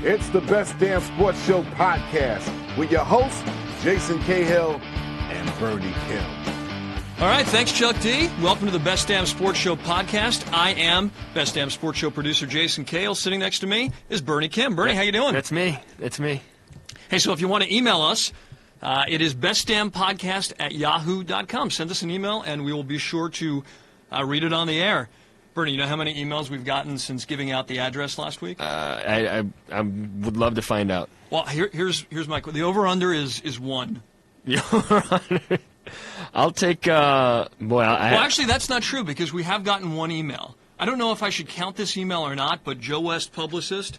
It's the Best Damn Sports Show podcast with your hosts, Jason Cahill and Bernie Kim. All right, thanks, Chuck D. Welcome to the Best Damn Sports Show podcast. I am Best Damn Sports Show producer Jason Cahill. Sitting next to me is Bernie Kim. Bernie, how you doing? That's me. Hey, so if you want to email us, it is bestdampodcast@yahoo.com. Send us an email, and we will be sure to read it on the air. Bernie, you know how many emails we've gotten since giving out the address last week? I would love to find out. Well, here's my question. The over-under is 1. The over-under? I'll take, well, actually, that's not true because we have gotten one email. I don't know if I should count this email or not, but Joe West, publicist,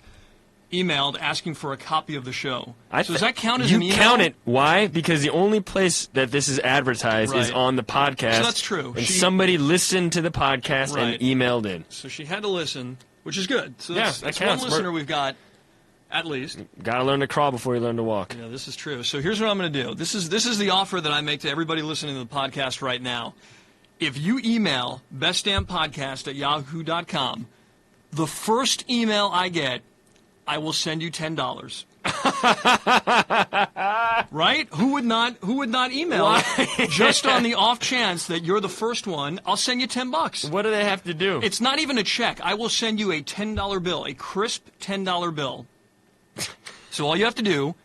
emailed asking for a copy of the show. So does that count as an email? You count it. Why? Because the only place that this is advertised is on the podcast. So that's true. And somebody listened to the podcast and emailed in. So she had to listen, which is good. So that that's counts. One listener we've got, at least. Got to learn to crawl before you learn to walk. Yeah, this is true. So here's what I'm going to do. This is the offer that I make to everybody listening to the podcast right now. If you email bestdampodcast@yahoo.com, the first email I get, I will send you $10. Right? Who would not email just on the off chance that you're the first one? I'll send you $10. What do they have to do? It's not even a check. I will send you a $10 bill, a crisp $10 bill. So all you have to do,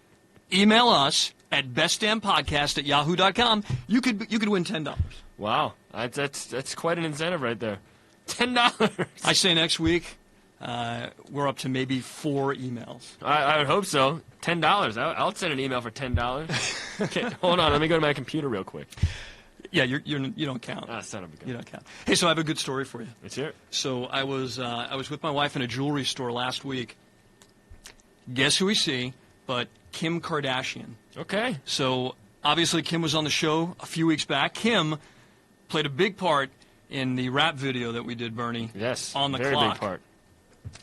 email us at bestdampodcast@yahoo.com. You could win $10. Wow, that's quite an incentive right there. $10. I say next week. We're up to maybe 4 emails. I would hope so. $10. I'll send an email for $10. Okay, hold on, let me go to my computer real quick. Yeah, you don't count. Son of a gun. You don't count. Hey, so I have a good story for you. Let's hear it. So I was with my wife in a jewelry store last week. Guess who we see? But Kim Kardashian. Okay. So obviously Kim was on the show a few weeks back. Kim played a big part in the rap video that we did, Bernie. Yes. On the very clock. Big part.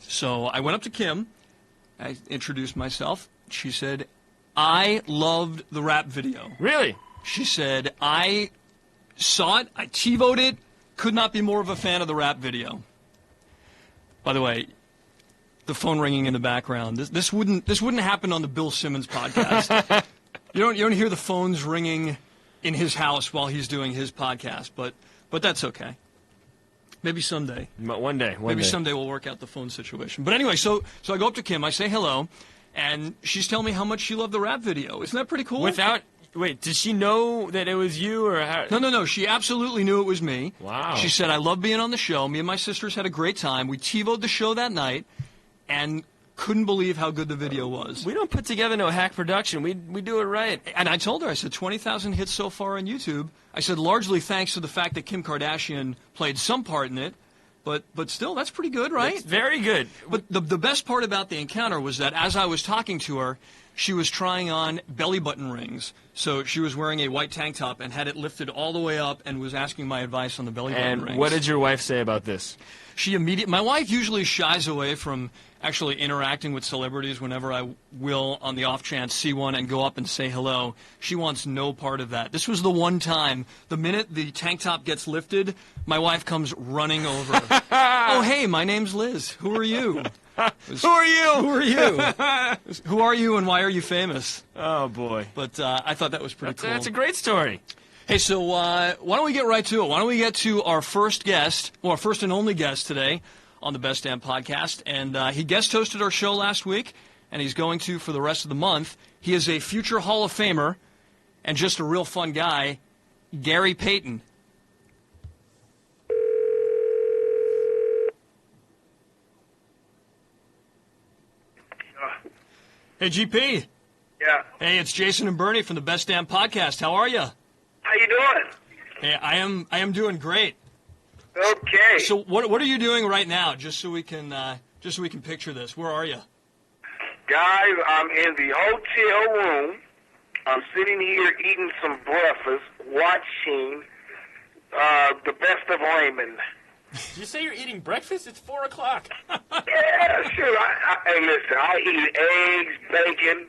So I went up to Kim. I introduced myself. She said, I loved the rap video. Really? She said, I saw it. I TiVo'd it. Could not be more of a fan of the rap video. By the way, the phone ringing in the background. This wouldn't happen on the Bill Simmons podcast. You don't hear the phones ringing in his house while he's doing his podcast, but that's okay. Maybe someday. One day. Maybe someday we'll work out the phone situation. But anyway, so I go up to Kim, I say hello, and she's telling me how much she loved the rap video. Isn't that pretty cool? Wait, did she know that it was you or how? No. She absolutely knew it was me. Wow. She said, I love being on the show. Me and my sisters had a great time. We TiVo'd the show that night and couldn't believe how good the video was. We don't put together no hack production. We do it right. And I told her, I said, 20,000 hits so far on YouTube. I said, largely thanks to the fact that Kim Kardashian played some part in it. But still, that's pretty good, right? It's very good. But the best part about the encounter was that as I was talking to her, she was trying on belly button rings. So she was wearing a white tank top and had it lifted all the way up and was asking my advice on the belly button rings. And what did your wife say about this? My wife usually shies away from actually interacting with celebrities whenever I will, on the off chance, see one and go up and say hello. She wants no part of that. This was the one time, the minute the tank top gets lifted, my wife comes running over. Oh, hey, my name's Liz. Who are you? Who are you? Who are you? Who are you and why are you famous? Oh, boy. But I thought that was pretty cool. That's a great story. Hey, so why don't we get right to it? Why don't we get to our first guest, well, our first and only guest today on the Best Damn Podcast. And he guest hosted our show last week, and he's going to for the rest of the month. He is a future Hall of Famer and just a real fun guy, Gary Payton. Hey, GP. Yeah. Hey, it's Jason and Bernie from the Best Damn Podcast. How are you? How you doing? Hey, I am doing great. Okay. So what are you doing right now? Just so we can picture this. Where are you? Guys, I'm in the hotel room. I'm sitting here eating some breakfast, watching the best of Raymond. Did you say you're eating breakfast? It's 4 o'clock. Yeah, sure. Hey, listen, I eat eggs, bacon,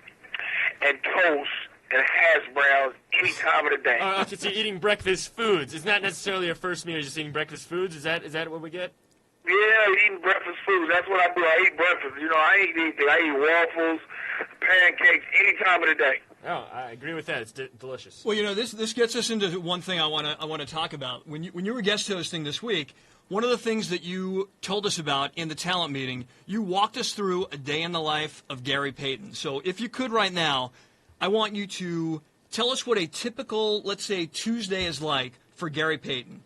and toast and hash browns any time of the day. Okay, so you're eating breakfast foods. It's not necessarily a first meal. You're just eating breakfast foods. Is that what we get? Yeah, eating breakfast food. That's what I do. I eat breakfast. You know, I ain't eat anything. I eat waffles, pancakes, any time of the day. Oh, I agree with that. It's delicious. Well, you know, this gets us into one thing I want to talk about. When you were guest hosting this week, one of the things that you told us about in the talent meeting, you walked us through a day in the life of Gary Payton. So if you could right now, I want you to tell us what a typical, let's say, Tuesday is like for Gary Payton.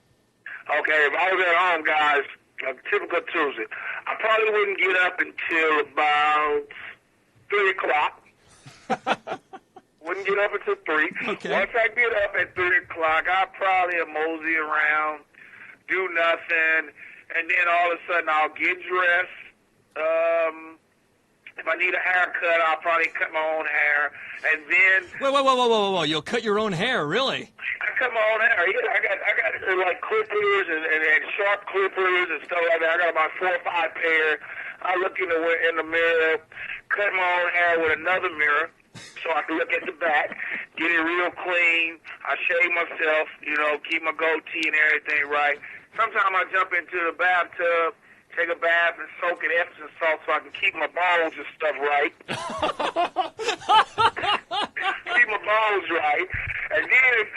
Okay, if I was at home, guys, a typical Tuesday, I probably wouldn't get up until about 3 o'clock. Wouldn't get up until 3. Okay. Once I get up at 3 o'clock, I'll probably mosey around, do nothing, and then all of a sudden I'll get dressed. If I need a haircut, I'll probably cut my own hair. And then... Whoa. You'll cut your own hair, really? I cut my own hair. Yeah, I got like clippers and sharp clippers and stuff like that. I got about 4 or 5 pair. I look in the mirror, cut my own hair with another mirror so I can look at the back, get it real clean. I shave myself, you know, keep my goatee and everything right. Sometimes I jump into the bathtub, take a bath and soak in Epsom salt so I can keep my balls and stuff right. Keep my balls right. And then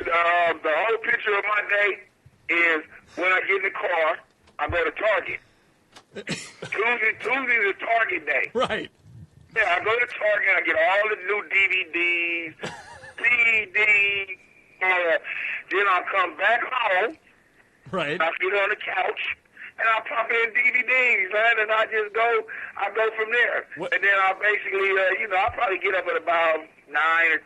the whole picture of my day is when I get in the car, I go to Target. Tuesday is Target day. Right. Yeah, I go to Target, I get all the new DVDs, CDs, all that. Then I'll come back home. Right. I'll sit on the couch, and I'll pop in DVDs, man, and I go from there. What? And then I'll basically, I'll probably get up at about 9 or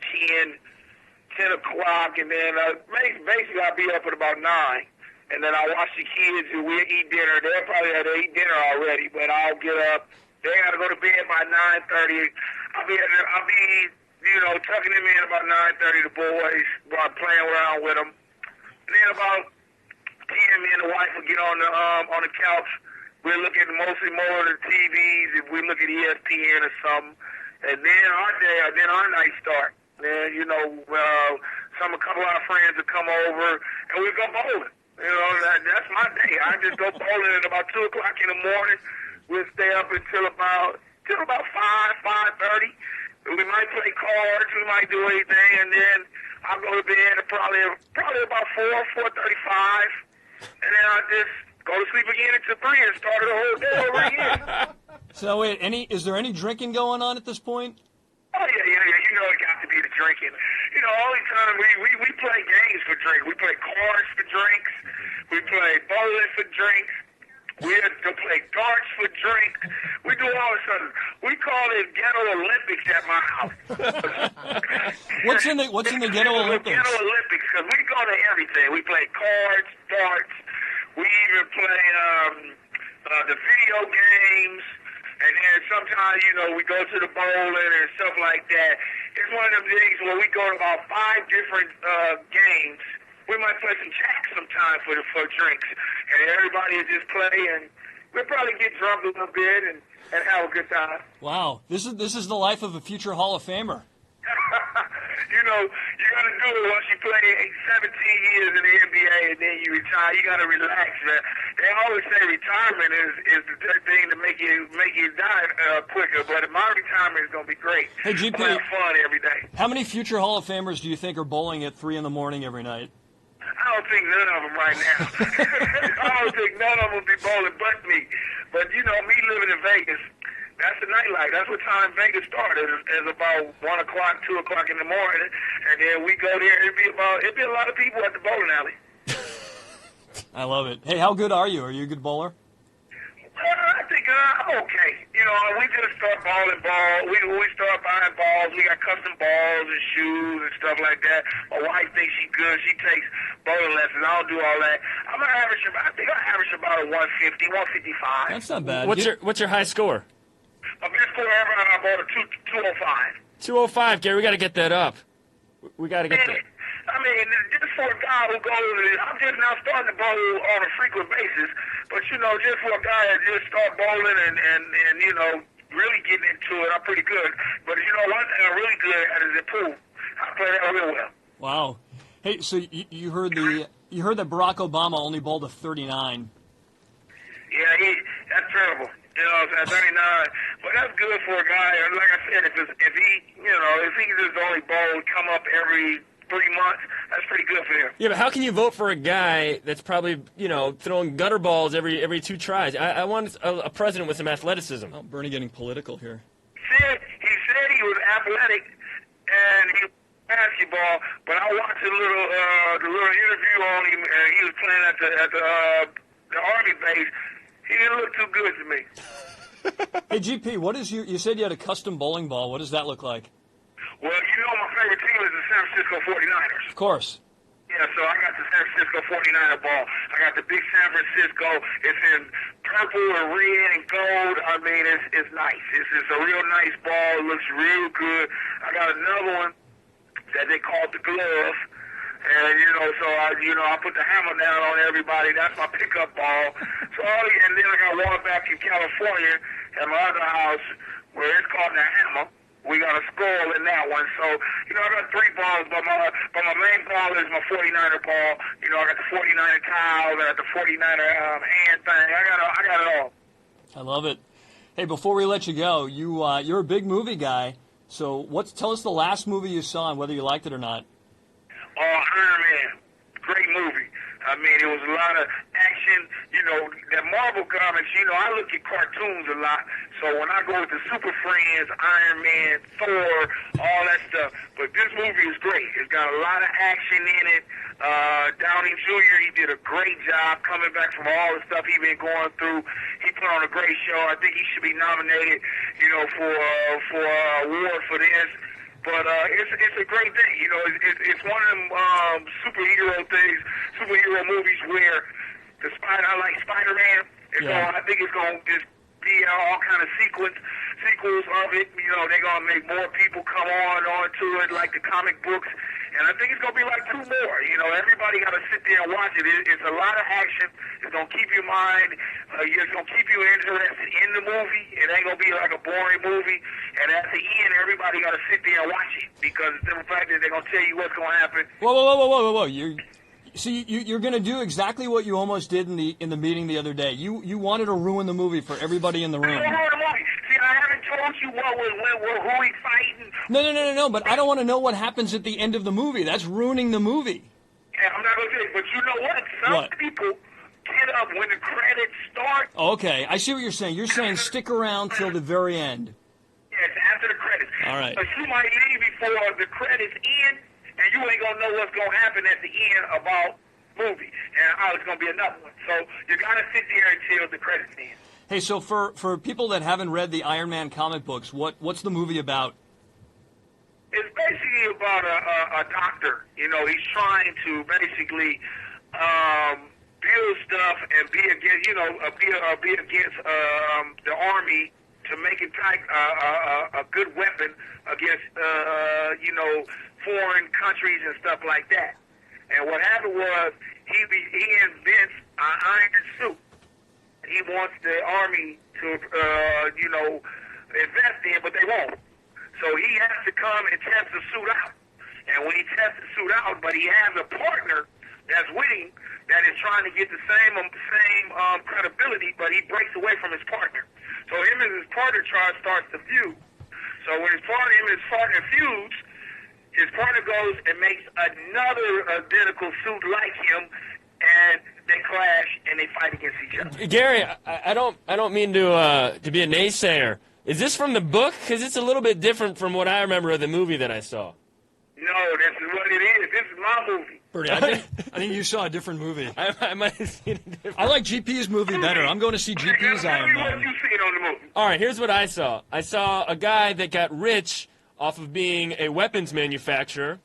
10 o'clock, and then basically I'll be up at about 9. And then I'll watch the kids, and we'll eat dinner. They'll probably have to eat dinner already, but I'll get up. They got to go to bed by 9:30. I'll be tucking them in about 9:30, the boys, while playing around with them. And then about 10, me and the wife will get on the couch. We'll look at mostly more of the TVs. If we look at ESPN or something, and then our night start. Then a couple of our friends will come over, and we'll go bowling. You know, that's my day. I just go bowling at about 2 o'clock in the morning. We'll stay up until about 5:30. We might play cards. We might do anything, and then I'll go to bed at probably about 4:35, and then I'll just go to sleep again until 3 and start the whole day over again. So wait, is there any drinking going on at this point? Oh, yeah. You know it got to be the drinking. You know, all the time we play games for drinks. We play cards for drinks. We play bowling for drinks. We have to play darts for drinks. We do all of a sudden. We call it Ghetto Olympics at my house. What's in the Ghetto Olympics? Ghetto Olympics, because we go to everything. We play cards, darts. We even play the video games. And then sometimes, we go to the bowling and stuff like that. It's one of them things where we go to about 5 different games. We might play some jack sometime for drinks. And everybody will just play, and we'll probably get drunk a little bit and have a good time. Wow. This is the life of a future Hall of Famer. You got to do it once you play 17 years in the NBA and then you retire. You got to relax, man. They always say retirement is the thing to make you die quicker, but my retirement is going to be great. Hey, GP, I'm going to have fun every day. How many future Hall of Famers do you think are bowling at 3 in the morning every night? I don't think none of them right now. I don't think none of them will be bowling but me. But, me living in Vegas, that's the nightlife. That's what time Vegas started. It's about 1 o'clock, 2 o'clock in the morning. And then we go there. It'd be a lot of people at the bowling alley. I love it. Hey, how good are you? Are you a good bowler? I think I'm okay. We just start balling balls. We start buying balls. We got custom balls and shoes and stuff like that. My wife thinks she's good. She takes bowling lessons. I don't do all that. I think I average about a 150, 155. That's not bad. What's your high score? My best score ever, I bought a 205. 205, Gary. We got to get that up. We got to get that. I mean, just for a guy who goes, I'm just now starting to bowl on a frequent basis, but, just for a guy that just start bowling and really getting into it, I'm pretty good. But, one thing I'm really good at is the pool. I play that real well. Wow. Hey, so you heard that Barack Obama only bowled a 39. Yeah, that's terrible. You know, at 39. But that's good for a guy. Like I said, if he just only bowl come up every 3 months, that's pretty good for him. Yeah, but how can you vote for a guy that's probably, throwing gutter balls every 2 tries? I want a president with some athleticism. Oh, Bernie getting political here. He said he was athletic and he was basketball, but I watched the little interview on him, and he was playing at the Army base. He didn't look too good to me. Hey, GP, what is you said you had a custom bowling ball. What does that look like? Well, my favorite team is the San Francisco 49ers. Of course. Yeah, so I got the San Francisco 49er ball. I got the big San Francisco. It's in purple and red and gold. I mean, it's nice. It's a real nice ball. It looks real good. I got another one that they call the glove. And, so I put the hammer down on everybody. That's my pickup ball. So, and then I got one back in California at my other house where it's called the hammer. We got a skull in that one. So, I got 3 balls, but my main ball is my 49er ball. I got the 49er towel, I got the 49er hand thing. I got it all. I love it. Hey, before we let you go, you're a big movie guy. So tell us the last movie you saw and whether you liked it or not. Iron Man. Great movie. I mean, it was a lot of action. That Marvel comics, I look at cartoons a lot. So when I go with the Super Friends, Iron Man, Thor, all that stuff. But this movie is great. It's got a lot of action in it. Downey Jr., he did a great job coming back from all the stuff he's been going through. He put on a great show. I think he should be nominated, for an award for this. But it's a great thing. It's one of them superhero movies where I like Spider-Man. I think it's going to be all kind of sequels of it. They're going to make more people come onto it, like the comic books. And I think it's going to be like 2 more. Everybody got to sit there and watch it. It's a lot of action. It's going to keep your mind. It's going to keep you interested in the movie. It ain't going to be like a boring movie. And at the end, everybody got to sit there and watch it because the fact that they're going to tell you what's going to happen. Whoa. You're going to do exactly what you almost did in the meeting the other day. You wanted to ruin the movie for everybody in the room. See, I haven't told you who he's fighting. No, but I don't want to know what happens at the end of the movie. That's ruining the movie. Yeah, I'm not going to say it, but you know what? Some people get up when the credits start. Okay, I see what you're saying. You're saying stick around till the very end. Yes, after the credits. All right. But you might leave before the credits end, and you ain't going to know what's going to happen at the end about movie. And how it's going to be another one. So you got to sit there until the credits end. Hey, so for people that haven't read the Iron Man comic books, what's the movie about? It's basically about a doctor. He's trying to basically build stuff and be against, be against the army to make it a good weapon against, foreign countries and stuff like that. And what happened was he invents an iron suit. He wants the army to, invest in, but they won't. So he has to come and test the suit out. And when he tests the suit out, but he has a partner that's with him that is trying to get the same credibility, but he breaks away from his partner. So him and his partner starts to feud. So when him and his partner feuds, his partner goes and makes another identical suit like him, and they clash and they fight against each other. Gary, I don't mean to be a naysayer. Is this from the book? Because it's a little bit different from what I remember of the movie that I saw. No, this is what it is. This is my movie. Bernie, I think you saw a different movie. I might have seen it different. I like GP's movie better. I'm going to see GP's Iron Man. What you seen on the movie? All right, here's what I saw. I saw a guy that got rich off of being a weapons manufacturer,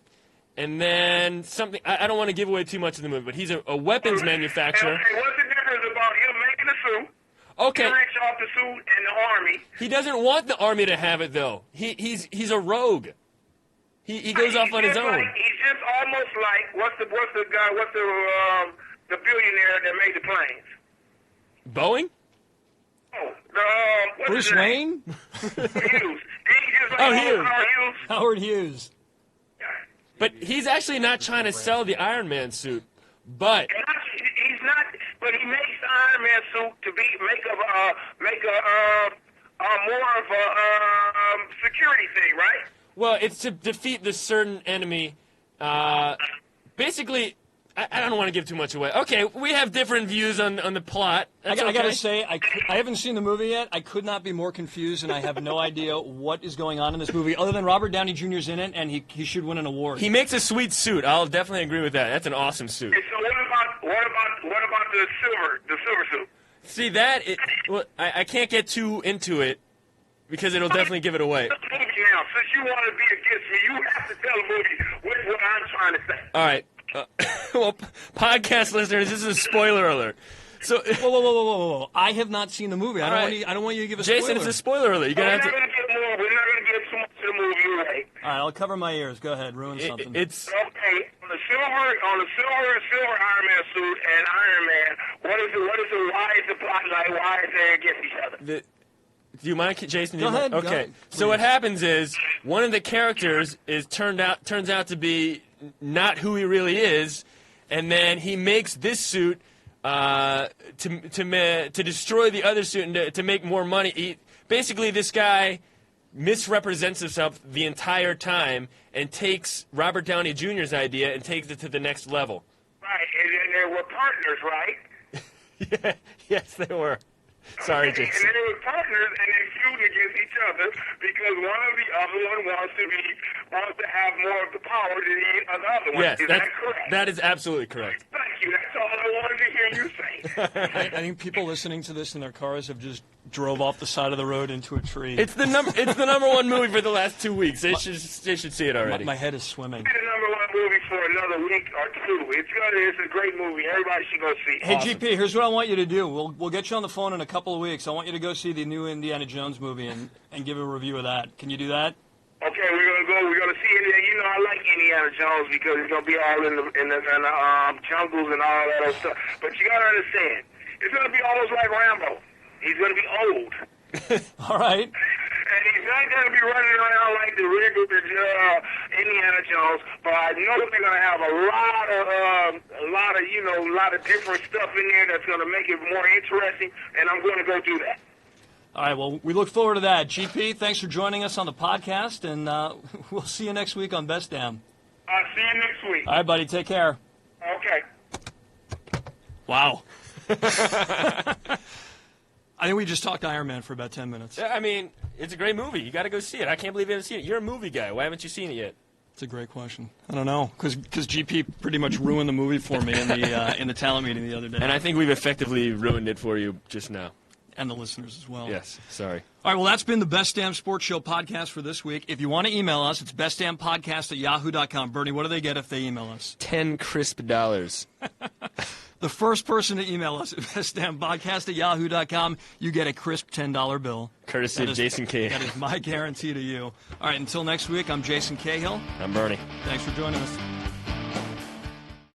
and then something. I don't want to give away too much of the movie, but he's a weapons manufacturer. Okay, what's the difference about him making a suit? Okay. Rich off the suit and the army. He doesn't want the army to have it though. He's a rogue. He goes off on his own. He's just almost like what's the billionaire that made the planes? Boeing? Oh, Bruce Wayne? Hughes. Howard Hughes. But he's actually not trying to sell the Iron Man suit. But he's not. But he makes the Iron Man suit to make a more of a security thing, right? Well, it's to defeat this certain enemy. Basically, I don't want to give too much away. Okay, we have different views on the plot. I got to say, I haven't seen the movie yet. I could not be more confused, and I have no idea what is going on in this movie, other than Robert Downey Jr.'s in it, and he should win an award. He makes a sweet suit. I'll definitely agree with that. That's an awesome suit. Okay, so what about the silver suit? See well, I can't get too into it because it'll definitely give it away. Now, since you want to be against me, you have to tell the movie what I'm trying to say. All right. Well, podcast listeners, this is a spoiler alert. So, whoa! I have not seen the movie. I don't want you to give a spoiler. Jason, it's a spoiler alert. We're not going to get too much of the movie away. All right, I'll cover my ears. Go ahead, ruin something. It's okay. On the silver Iron Man suit and Iron Man. Why is the plot like? Why is they against each other? Do you mind, Jason? Go ahead. Okay. Go ahead, So what happens is one of the characters turns out to be not who he really is, and then he makes this suit to destroy the other suit and to make more money. Basically, this guy misrepresents himself the entire time and takes Robert Downey Jr.'s idea and takes it to the next level. Right, and they were partners, right? Yeah, yes, they were. Sorry, okay, Jason. And they were partners, and they feud against each other because one of the other one wants to have more of the power than the other one. Yes, is that correct? That is absolutely correct. Thank you. That's all I wanted to hear you say. I think people listening to this in their cars have just drove off the side of the road into a tree. It's the number one movie for the last 2 weeks. They should see it already. My head is swimming. It's the number one movie for another week or two. It's a great movie. Everybody should go see it. Hey, GP, here's what I want you to do. We'll get you on the phone in a couple of weeks. I want you to go see the new Indiana Jones movie and give a review of that. Can you do that? Okay, we're gonna go. We're gonna see it. You know, I like Indiana Jones because it's gonna be all in the jungles and all that other stuff. But you gotta understand, it's gonna be almost like Rambo. He's gonna be old. All right. And he's not going to be running around like the regular Indiana Jones, but I know they're going to have a lot of different stuff in there that's going to make it more interesting, and I'm going to go do that. All right, well, we look forward to that. GP, thanks for joining us on the podcast, and we'll see you next week on Best Damn. I'll see you next week. All right, buddy, take care. Okay. Wow. I think we just talked Iron Man for about 10 minutes. I mean, it's a great movie. You got to go see it. I can't believe you haven't seen it. You're a movie guy. Why haven't you seen it yet? It's a great question. I don't know, because GP pretty much ruined the movie for me in the talent meeting the other day. And I think we've effectively ruined it for you just now. And the listeners as well. Yes, sorry. All right, well, that's been the Best Damn Sports Show podcast for this week. If you want to email us, it's bestdampodcast@yahoo.com. Bernie, what do they get if they email us? $10 crisp dollars. The first person to email us at bestdampodcast@yahoo.com, you get a crisp $10 bill. Courtesy of Jason Cahill. That is my guarantee to you. All right, until next week, I'm Jason Cahill. I'm Bernie. Thanks for joining us.